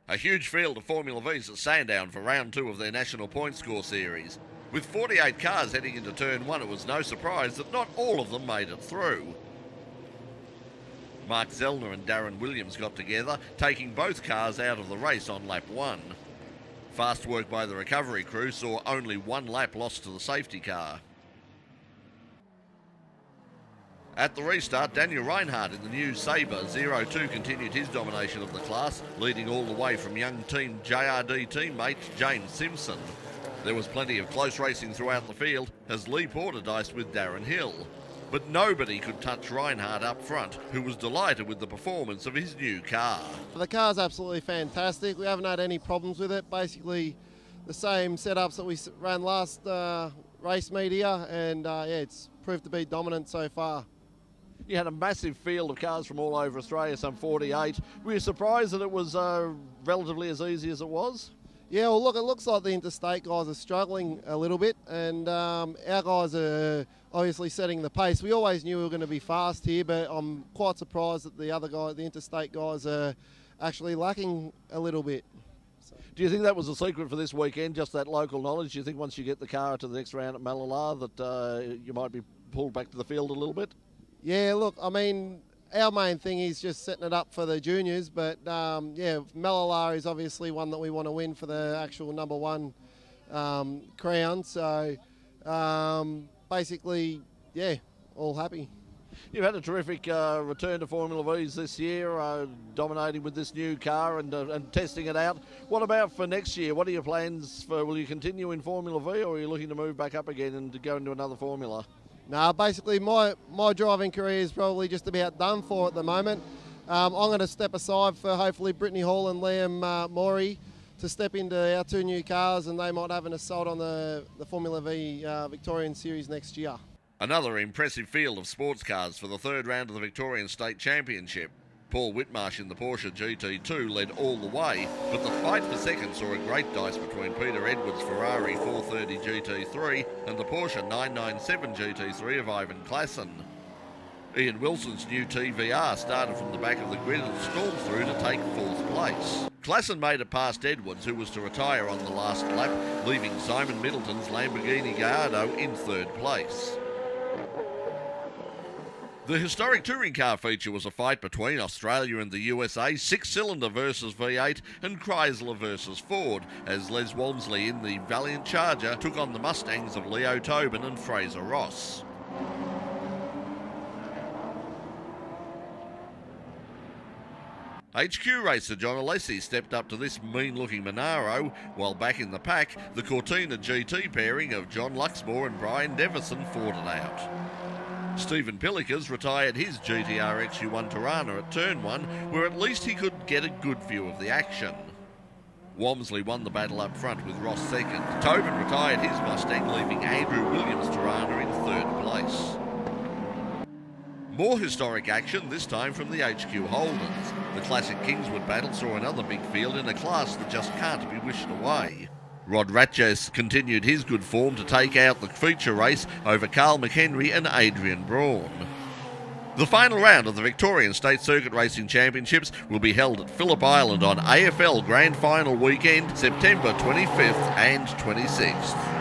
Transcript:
A huge field of Formula Vees at Sandown for round 2 of their national point score series. With 48 cars heading into turn 1, it was no surprise that not all of them made it through. Mark Zellner and Darren Williams got together, taking both cars out of the race on lap 1. Fast work by the recovery crew saw only 1 lap lost to the safety car. At the restart, Daniel Reinhardt in the new Sabre 02 continued his domination of the class, leading all the way from young team JRD teammate James Simpson. There was plenty of close racing throughout the field as Lee Porter diced with Darren Hill. But nobody could touch Reinhardt up front, who was delighted with the performance of his new car. The car's absolutely fantastic. We haven't had any problems with it. Basically the same setups that we ran last race meet here, and yeah, it's proved to be dominant so far. You had a massive field of cars from all over Australia, some 48. Were you surprised that it was relatively as easy as it was? Yeah, well, look, it looks like the interstate guys are struggling a little bit, and our guys are obviously setting the pace. We always knew we were going to be fast here, but I'm quite surprised that the other guys, the interstate guys, are actually lacking a little bit. Do you think that was the secret for this weekend, just that local knowledge? Do you think once you get the car to the next round at Malala that you might be pulled back to the field a little bit? Yeah, look, I mean, our main thing is just setting it up for the juniors, but yeah, Malala is obviously one that we want to win for the actual #1 crown. So basically, yeah, all happy. You've had a terrific return to Formula Vees this year, dominating with this new car and testing it out. What about for next year? What are your plans for? Will you continue in Formula V, or are you looking to move back up again and to go into another formula? No, basically my driving career is probably just about done for at the moment. I'm going to step aside for hopefully Brittany Hall and Liam Morey to step into our 2 new cars, and they might have an assault on the Formula V Victorian Series next year. Another impressive field of sports cars for the 3rd round of the Victorian State Championship. Paul Whitmarsh in the Porsche GT2 led all the way, but the fight for second saw a great dice between Peter Edwards' Ferrari 430 GT3 and the Porsche 997 GT3 of Ivan Klassen. Ian Wilson's new TVR started from the back of the grid and stormed through to take 4th place. Klassen made it past Edwards, who was to retire on the last lap, leaving Simon Middleton's Lamborghini Gallardo in 3rd place. The historic touring car feature was a fight between Australia and the USA, 6-cylinder versus V8 and Chrysler versus Ford, as Les Walmsley in the Valiant Charger took on the Mustangs of Leo Tobin and Fraser Ross. HQ racer John Alessi stepped up to this mean-looking Monaro, while back in the pack, the Cortina GT pairing of John Luxmore and Brian Devison fought it out. Stephen Pillikers retired his GTR XU1 Tirana at turn 1, where at least he could get a good view of the action. Walmsley won the battle up front with Ross 2nd. Tobin retired his Mustang, leaving Andrew Williams' Tirana in 3rd place. More historic action, this time from the HQ Holdens. The classic Kingswood battle saw another big field in a class that just can't be wished away. Rod Ratjes continued his good form to take out the feature race over Carl McHenry and Adrian Braun. The final round of the Victorian State Circuit Racing Championships will be held at Phillip Island on AFL Grand Final weekend, September 25th and 26th.